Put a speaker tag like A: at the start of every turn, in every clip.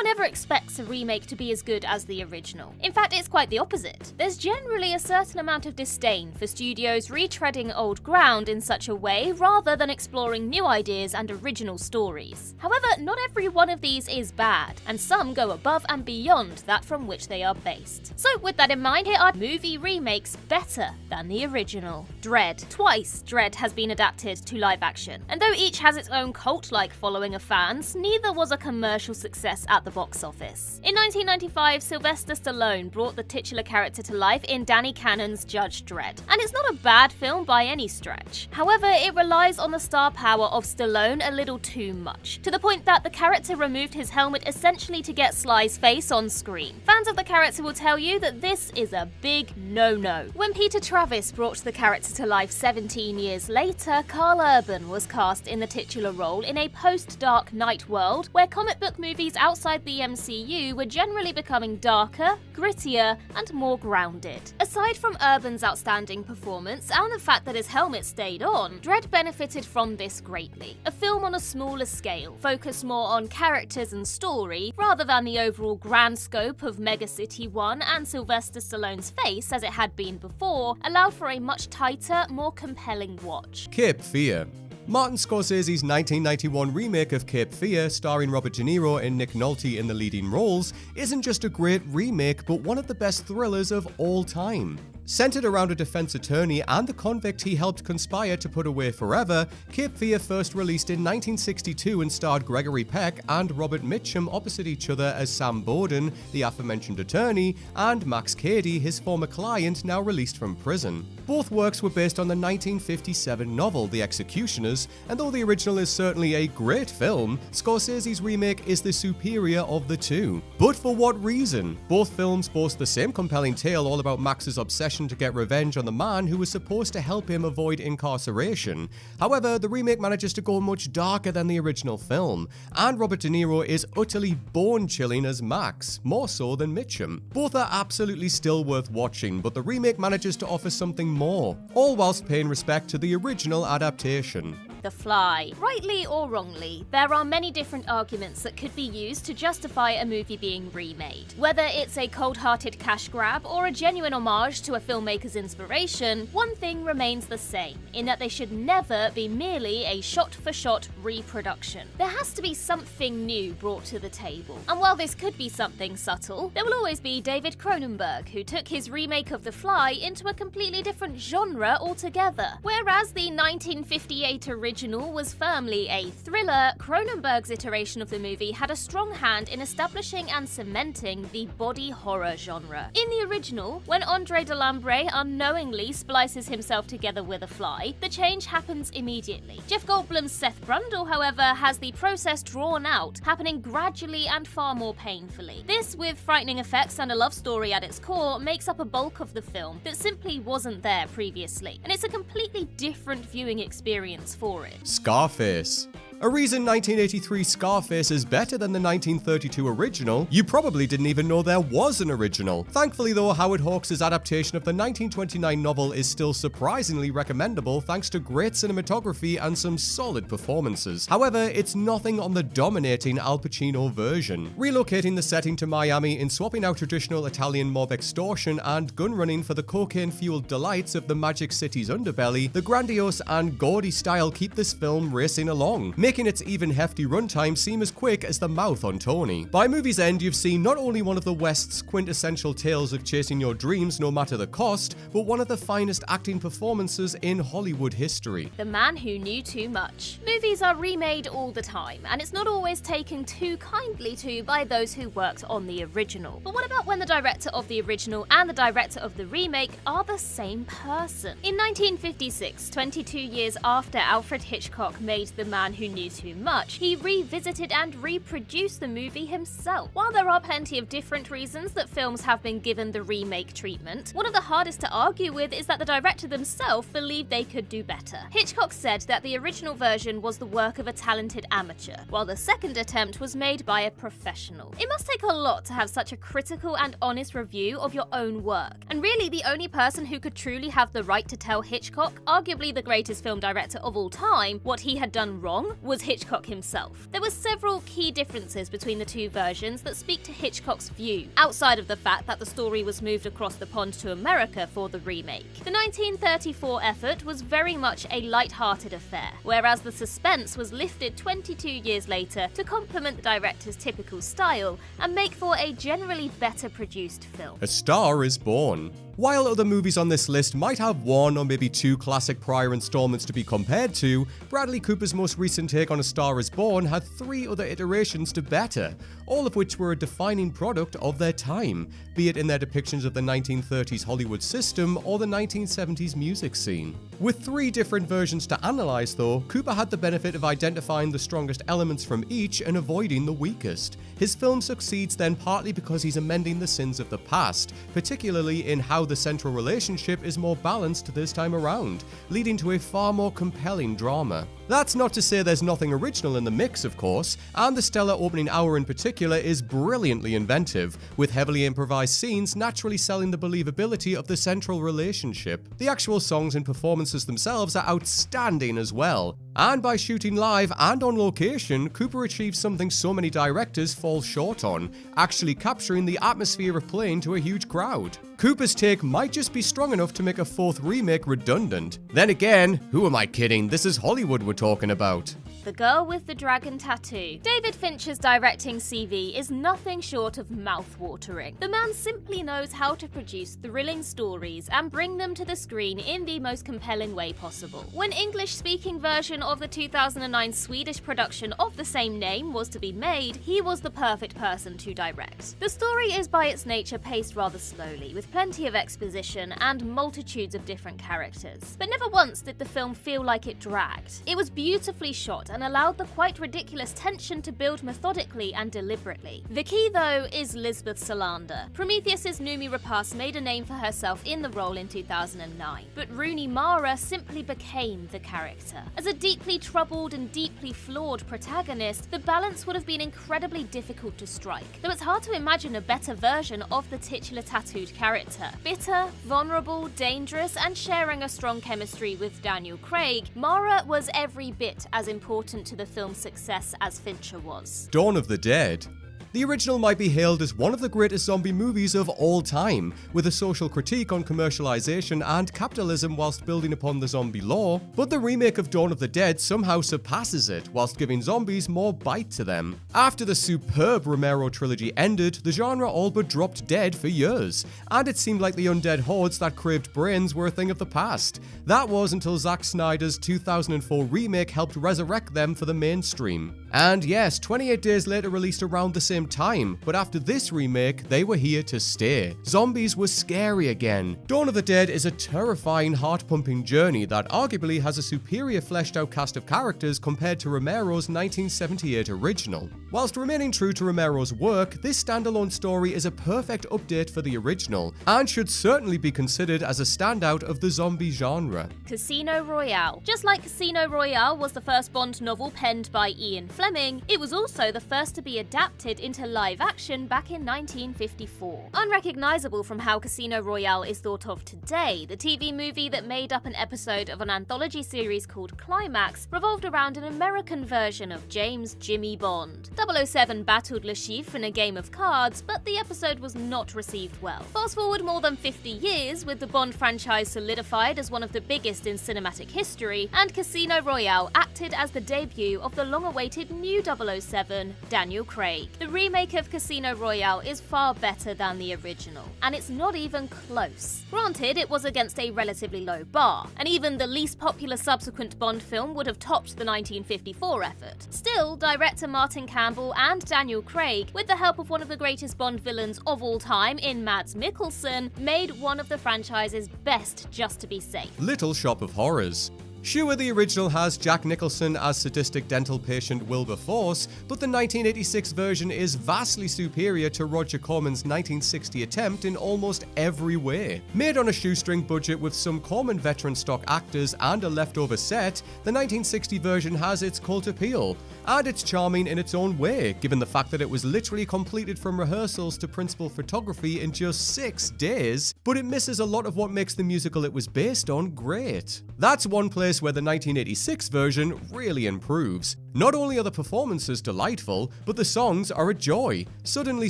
A: one ever expects a remake to be as good as the original. In fact, it's quite the opposite. There's generally a certain amount of disdain for studios retreading old ground in such a way rather than exploring new ideas and original stories. However, not every one of these is bad, and some go above and beyond that from which they are based. So with that in mind, here are movie remakes better than the original. Dredd. Twice, Dredd has been adapted to live action, and though each has its own cult-like following of fans, neither was a commercial success at the box office. In 1995, Sylvester Stallone brought the titular character to life in Danny Cannon's Judge Dredd, and it's not a bad film by any stretch. However, it relies on the star power of Stallone a little too much, to the point that the character removed his helmet essentially to get Sly's face on screen. Fans of the character will tell you that this is a big no-no. When Peter Travis brought the character to life 17 years later, Carl Urban was cast in the titular role in a post-Dark Knight world where comic book movies outside the MCU were generally becoming darker, grittier, and more grounded. Aside from Urban's outstanding performance and the fact that his helmet stayed on, Dredd benefited from this greatly. A film on a smaller scale, focused more on characters and story, rather than the overall grand scope of Mega City 1 and Sylvester Stallone's face as it had been before, allowed for a much tighter, more compelling watch.
B: Cape Fear. Martin Scorsese's 1991 remake of Cape Fear, starring Robert De Niro and Nick Nolte in the leading roles, isn't just a great remake, but one of the best thrillers of all time. Centered around a defense attorney and the convict he helped conspire to put away forever, Cape Fear first released in 1962 and starred Gregory Peck and Robert Mitchum opposite each other as Sam Bowden, the aforementioned attorney, and Max Cady, his former client, now released from prison. Both works were based on the 1957 novel The Executioners, and though the original is certainly a great film, Scorsese's remake is the superior of the two. But for what reason? Both films boast the same compelling tale all about Max's obsession to get revenge on the man who was supposed to help him avoid incarceration. However, the remake manages to go much darker than the original film, and Robert De Niro is utterly bone-chilling as Max, more so than Mitchum. Both are absolutely still worth watching, but the remake manages to offer something more, all whilst paying respect to the original adaptation.
A: The Fly. Rightly or wrongly, there are many different arguments that could be used to justify a movie being remade. Whether it's a cold-hearted cash grab or a genuine homage to a filmmaker's inspiration, one thing remains the same, in that they should never be merely a shot-for-shot reproduction. There has to be something new brought to the table. And while this could be something subtle, there will always be David Cronenberg, who took his remake of The Fly into a completely different genre altogether. Whereas the 1958 original was firmly a thriller, Cronenberg's iteration of the movie had a strong hand in establishing and cementing the body horror genre. In the original, when Andre Delambre unknowingly splices himself together with a fly, the change happens immediately. Jeff Goldblum's Seth Brundle, however, has the process drawn out, happening gradually and far more painfully. This, with frightening effects and a love story at its core, makes up a bulk of the film that simply wasn't there previously, and it's a completely different viewing experience for it.
B: Scarface. A reason 1983 Scarface is better than the 1932 original, you probably didn't even know there was an original. Thankfully though, Howard Hawks' adaptation of the 1929 novel is still surprisingly recommendable thanks to great cinematography and some solid performances. However, it's nothing on the dominating Al Pacino version. Relocating the setting to Miami and swapping out traditional Italian mob extortion and gun running for the cocaine-fueled delights of the Magic City's underbelly, the grandiose and gaudy style keep this film racing along, making its even hefty runtime seem as quick as the mouth on Tony. By movie's end, you've seen not only one of the West's quintessential tales of chasing your dreams no matter the cost, but one of the finest acting performances in Hollywood history.
A: The Man Who Knew Too Much. Movies are remade all the time, and it's not always taken too kindly to by those who worked on the original. But what about when the director of the original and the director of the remake are the same person? In 1956, 22 years after Alfred Hitchcock made The Man Who Knew Too Much, he revisited and reproduced the movie himself. While there are plenty of different reasons that films have been given the remake treatment, one of the hardest to argue with is that the director themselves believed they could do better. Hitchcock said that the original version was the work of a talented amateur, while the second attempt was made by a professional. It must take a lot to have such a critical and honest review of your own work, and really the only person who could truly have the right to tell Hitchcock, arguably the greatest film director of all time, what he had done wrong was Hitchcock himself. There were several key differences between the two versions that speak to Hitchcock's view, outside of the fact that the story was moved across the pond to America for the remake. The 1934 effort was very much a light-hearted affair, whereas the suspense was lifted 22 years later to complement the director's typical style and make for a generally better produced film.
B: A Star is Born. While other movies on this list might have one or maybe two classic prior installments to be compared to, Bradley Cooper's most recent take on A Star is Born had 3 other iterations to better, all of which were a defining product of their time, be it in their depictions of the 1930s Hollywood system or the 1970s music scene. With 3 different versions to analyse though, Cooper had the benefit of identifying the strongest elements from each and avoiding the weakest. His film succeeds then partly because he's amending the sins of the past, particularly in how the central relationship is more balanced this time around, leading to a far more compelling drama. That's not to say there's nothing original in the mix, of course, and the stellar opening hour in particular is brilliantly inventive, with heavily improvised scenes naturally selling the believability of the central relationship. The actual songs and performances themselves are outstanding as well, and by shooting live and on location, Cooper achieves something so many directors fall short on, actually capturing the atmosphere of playing to a huge crowd. Cooper's take might just be strong enough to make a 4th remake redundant. Then again, who am I kidding? This is Hollywood we're talking about.
A: The Girl with the Dragon Tattoo. David Fincher's directing CV is nothing short of mouth-watering. The man simply knows how to produce thrilling stories and bring them to the screen in the most compelling way possible. When English-speaking version of the 2009 Swedish production of the same name was to be made, he was the perfect person to direct. The story is by its nature paced rather slowly, with plenty of exposition and multitudes of different characters. But never once did the film feel like it dragged. It was beautifully shot and allowed the quite ridiculous tension to build methodically and deliberately. The key, though, is Lisbeth Salander. Prometheus's Noomi Rapace made a name for herself in the role in 2009, but Rooney Mara simply became the character. As a deeply troubled and deeply flawed protagonist, the balance would have been incredibly difficult to strike, though it's hard to imagine a better version of the titular tattooed character. Bitter, vulnerable, dangerous, and sharing a strong chemistry with Daniel Craig, Mara was every bit as important to the film's success as Fincher was.
B: Dawn of the Dead. The original might be hailed as one of the greatest zombie movies of all time, with a social critique on commercialization and capitalism whilst building upon the zombie lore, but the remake of Dawn of the Dead somehow surpasses it, whilst giving zombies more bite to them. After the superb Romero trilogy ended, the genre all but dropped dead for years, and it seemed like the undead hordes that craved brains were a thing of the past. That was until Zack Snyder's 2004 remake helped resurrect them for the mainstream. And yes, 28 Days Later released around the same time, but after this remake, they were here to stay. Zombies were scary again. Dawn of the Dead is a terrifying, heart-pumping journey that arguably has a superior fleshed-out cast of characters compared to Romero's 1978 original. Whilst remaining true to Romero's work, this standalone story is a perfect update for the original, and should certainly be considered as a standout of the zombie genre.
A: Casino Royale. Just like Casino Royale was the first Bond novel penned by Ian Fleming, it was also the first to be adapted into live action back in 1954. Unrecognizable from how Casino Royale is thought of today, the TV movie that made up an episode of an anthology series called Climax revolved around an American version of James Jimmy Bond. 007 battled Le Chiffre in a game of cards, but the episode was not received well. Fast forward more than 50 years, with the Bond franchise solidified as one of the biggest in cinematic history, and Casino Royale acted as the debut of the long-awaited new 007, Daniel Craig. The remake of Casino Royale is far better than the original, and it's not even close. Granted, it was against a relatively low bar, and even the least popular subsequent Bond film would have topped the 1954 effort. Still, director Martin Campbell and Daniel Craig, with the help of one of the greatest Bond villains of all time in Mads Mikkelsen, made one of the franchise's best just to be safe.
B: Little Shop of Horrors. Sure, the original has Jack Nicholson as sadistic dental patient Wilbur Force, but the 1986 version is vastly superior to Roger Corman's 1960 attempt in almost every way. Made on a shoestring budget with some Corman veteran stock actors and a leftover set, the 1960 version has its cult appeal, and it's charming in its own way, given the fact that it was literally completed from rehearsals to principal photography in just 6 days, but it misses a lot of what makes the musical it was based on great. That's one place this where the 1986 version really improves. Not only are the performances delightful, but the songs are a joy. Suddenly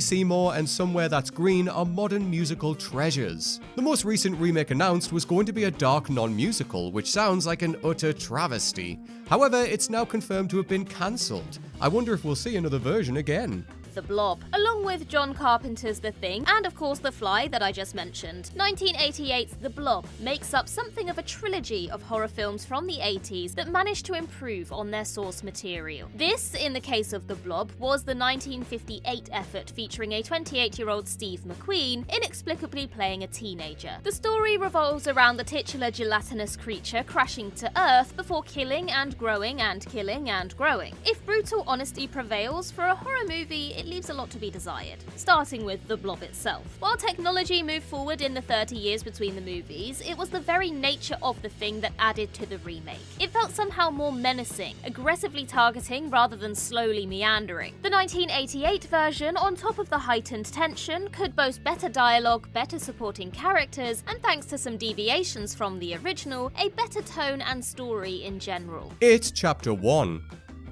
B: Seymour and Somewhere That's Green are modern musical treasures. The most recent remake announced was going to be a dark non-musical, which sounds like an utter travesty. However, it's now confirmed to have been cancelled. I wonder if we'll see another version again.
A: The Blob, along with John Carpenter's The Thing, and of course The Fly that I just mentioned. 1988's The Blob makes up something of a trilogy of horror films from the 80s that managed to improve on their source material. This, in the case of The Blob, was the 1958 effort featuring a 28-year-old Steve McQueen inexplicably playing a teenager. The story revolves around the titular gelatinous creature crashing to Earth before killing and growing and killing and growing. If brutal honesty prevails, for a horror movie, it leaves a lot to be desired, starting with the Blob itself. While technology moved forward in the 30 years between the movies, it was the very nature of the thing that added to the remake. It felt somehow more menacing, aggressively targeting rather than slowly meandering. The 1988 version, on top of the heightened tension, could boast better dialogue, better supporting characters, and thanks to some deviations from the original, a better tone and story in general.
B: It's Chapter 1.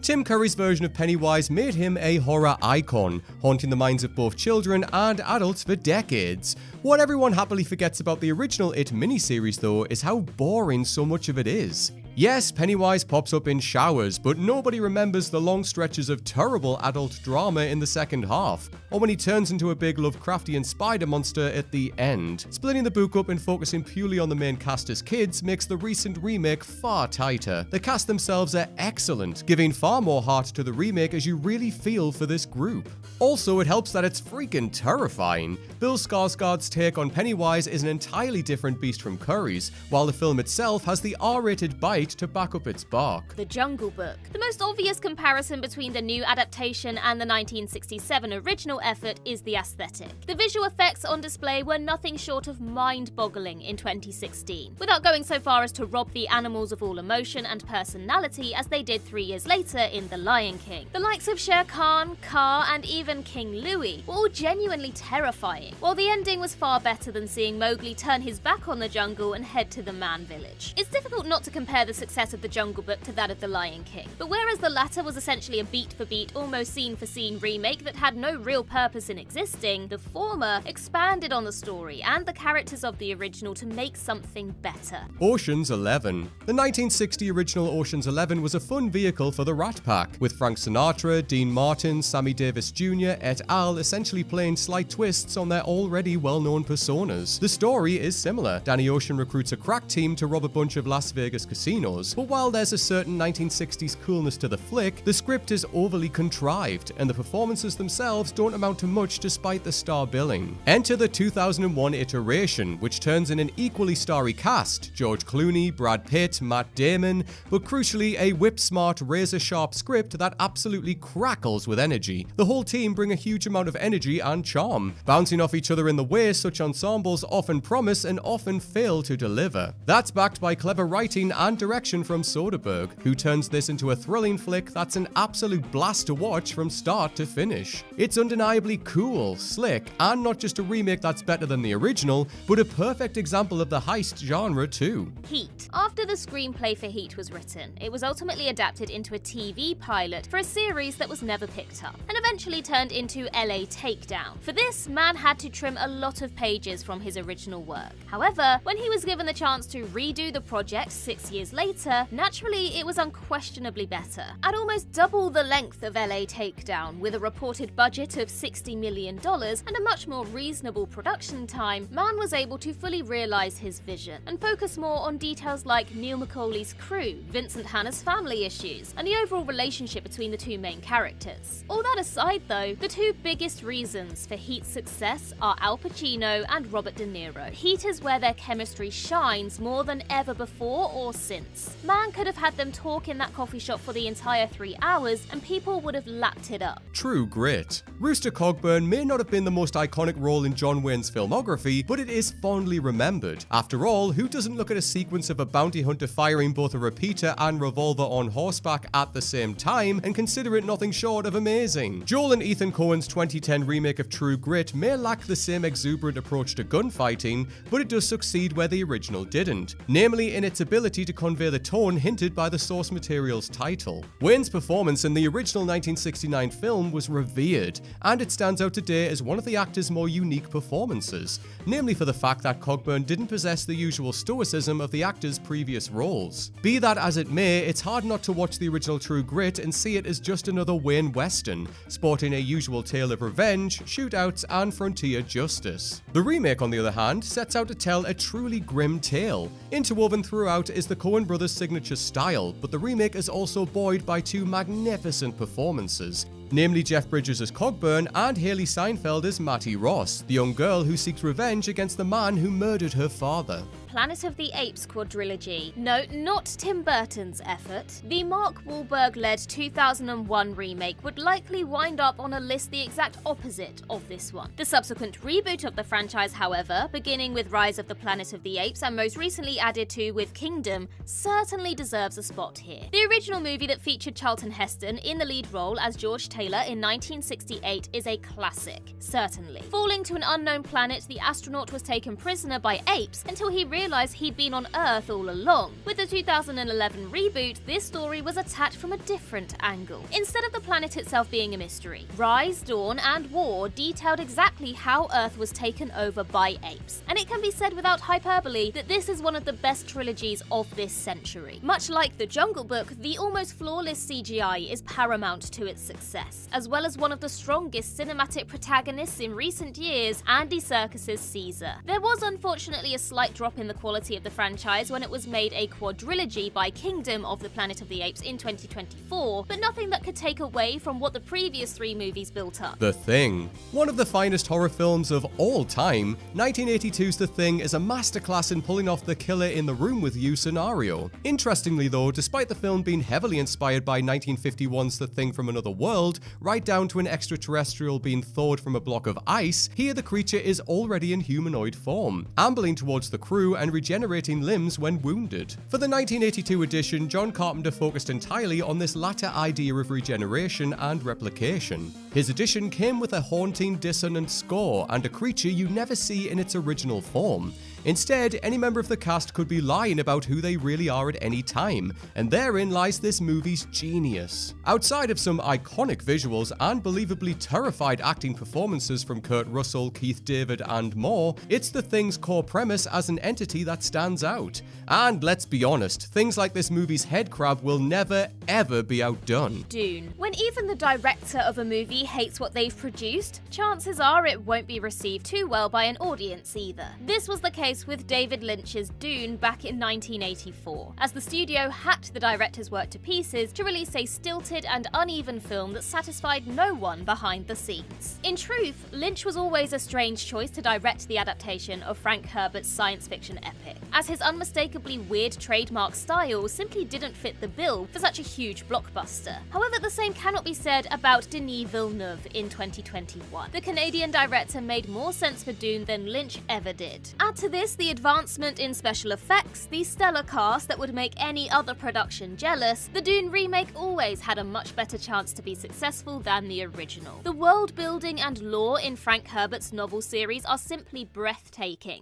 B: Tim Curry's version of Pennywise made him a horror icon, haunting the minds of both children and adults for decades. What everyone happily forgets about the original It miniseries, though, is how boring so much of it is. Yes, Pennywise pops up in showers, but nobody remembers the long stretches of terrible adult drama in the second half, or when he turns into a big Lovecraftian spider monster at the end. Splitting the book up and focusing purely on the main cast as kids makes the recent remake far tighter. The cast themselves are excellent, giving far more heart to the remake as you really feel for this group. Also, it helps that it's freaking terrifying. Bill Skarsgård's take on Pennywise is an entirely different beast from Curry's, while the film itself has the R-rated bite to back up its bark.
A: The Jungle Book. The most obvious comparison between the new adaptation and the 1967 original effort is the aesthetic. The visual effects on display were nothing short of mind-boggling in 2016, without going so far as to rob the animals of all emotion and personality as they did 3 years later in The Lion King. The likes of Shere Khan, Kaa, and even King Louie were all genuinely terrifying, while the ending was far better than seeing Mowgli turn his back on the jungle and head to the man village. It's difficult not to compare the success of The Jungle Book to that of The Lion King, but whereas the latter was essentially a beat-for-beat, almost scene-for-scene remake that had no real purpose in existing, the former expanded on the story and the characters of the original to make something better.
B: Ocean's 11. The 1960 original Ocean's 11 was a fun vehicle for the Rat Pack, with Frank Sinatra, Dean Martin, Sammy Davis Jr. et al. Essentially playing slight twists on their already well-known personas. The story is similar. Danny Ocean recruits a crack team to rob a bunch of Las Vegas casinos, but while there's a certain 1960s coolness to the flick, the script is overly contrived, and the performances themselves don't amount to much despite the star billing. Enter the 2001 iteration, which turns in an equally starry cast: George Clooney, Brad Pitt, Matt Damon, but crucially a whip-smart, razor-sharp script that absolutely crackles with energy. The whole team bring a huge amount of energy and charm, bouncing off each other in the way such ensembles often promise and often fail to deliver. That's backed by clever writing and direction from Soderbergh, who turns this into a thrilling flick that's an absolute blast to watch from start to finish. It's undeniably cool, slick, and not just a remake that's better than the original, but a perfect example of the heist genre too.
A: Heat. After the screenplay for Heat was written, it was ultimately adapted into a TV pilot for a series that was never picked up, and eventually turned into LA Takedown. For this, Mann had to trim a lot of pages from his original work. However, when he was given the chance to redo the project 6 years later, naturally it was unquestionably better. At almost double the length of LA Takedown, with a reported budget of $60 million and a much more reasonable production time, Mann was able to fully realise his vision and focus more on details like Neil McCauley's crew, Vincent Hanna's family issues, and the overall relationship between the two main characters. All that aside though, the two biggest reasons for Heat's success are Al Pacino and Robert De Niro. Heat is where their chemistry shines more than ever before or since. Mann could have had them talk in that coffee shop for the entire 3 hours and people would have lapped it up.
B: True grit. Rooster Cogburn may not have been the most iconic role in John Wayne's filmography, but it is fondly remembered. After all, who doesn't look at a sequence of a bounty hunter firing both a repeater and revolver on horseback at the same time and consider it nothing short of amazing? Joel and Ethan Coen's 2010 remake of True Grit may lack the same exuberant approach to gunfighting, but it does succeed where the original didn't, namely in its ability to convey convey the tone hinted by the source material's title. Wayne's performance in the original 1969 film was revered, and it stands out today as one of the actor's more unique performances, namely for the fact that Cogburn didn't possess the usual stoicism of the actor's previous roles. Be that as it may, it's hard not to watch the original True Grit and see it as just another Wayne Western, sporting a usual tale of revenge, shootouts, and frontier justice. The remake, on the other hand, sets out to tell a truly grim tale. Interwoven throughout is the Coen brothers' signature style, but the remake is also buoyed by two magnificent performances, namely Jeff Bridges as Cogburn and Haley Steinfeld as Mattie Ross, the young girl who seeks revenge against the man who murdered her father.
A: Planet of the Apes quadrilogy. No, not Tim Burton's effort. The Mark Wahlberg-led 2001 remake would likely wind up on a list the exact opposite of this one. The subsequent reboot of the franchise, however, beginning with Rise of the Planet of the Apes and most recently added to with Kingdom, certainly deserves a spot here. The original movie that featured Charlton Heston in the lead role as George Taylor in 1968 is a classic, certainly. Falling to an unknown planet, the astronaut was taken prisoner by apes until he realized he'd been on Earth all along. With the 2011 reboot, this story was attacked from a different angle. Instead of the planet itself being a mystery, Rise, Dawn, and War detailed exactly how Earth was taken over by apes. And it can be said without hyperbole that this is one of the best trilogies of this century. Much like The Jungle Book, the almost flawless CGI is paramount to its success, as well as one of the strongest cinematic protagonists in recent years, Andy Serkis's Caesar. There was unfortunately a slight drop in the quality of the franchise when it was made a quadrilogy by Kingdom of the Planet of the Apes in 2024, but nothing that could take away from what the previous three movies built up.
B: The Thing. One of the finest horror films of all time, 1982's The Thing is a masterclass in pulling off the killer in the room with you scenario. Interestingly though, despite the film being heavily inspired by 1951's The Thing from Another World, right down to an extraterrestrial being thawed from a block of ice, here the creature is already in humanoid form, ambling towards the crew and regenerating limbs when wounded. For the 1982 edition, John Carpenter focused entirely on this latter idea of regeneration and replication. His edition came with a haunting, dissonant score and a creature you never see in its original form. Instead, any member of the cast could be lying about who they really are at any time, and therein lies this movie's genius. Outside of some iconic visuals and believably terrified acting performances from Kurt Russell, Keith David, and more, it's The Thing's core premise as an entity that stands out. And let's be honest, things like this movie's headcrab will never, ever be outdone.
A: Dune. When even the director of a movie hates what they've produced, chances are it won't be received too well by an audience either. This was the case with David Lynch's Dune back in 1984, as the studio hacked the director's work to pieces to release a stilted and uneven film that satisfied no one behind the scenes. In truth, Lynch was always a strange choice to direct the adaptation of Frank Herbert's science fiction epic, as his unmistakably weird trademark style simply didn't fit the bill for such a huge blockbuster. However, the same cannot be said about Denis Villeneuve in 2021. The Canadian director made more sense for Dune than Lynch ever did. Add to this the advancement in special effects, the stellar cast that would make any other production jealous, the Dune remake always had a much better chance to be successful than the original. The world building and lore in Frank Herbert's novel series are simply breathtaking,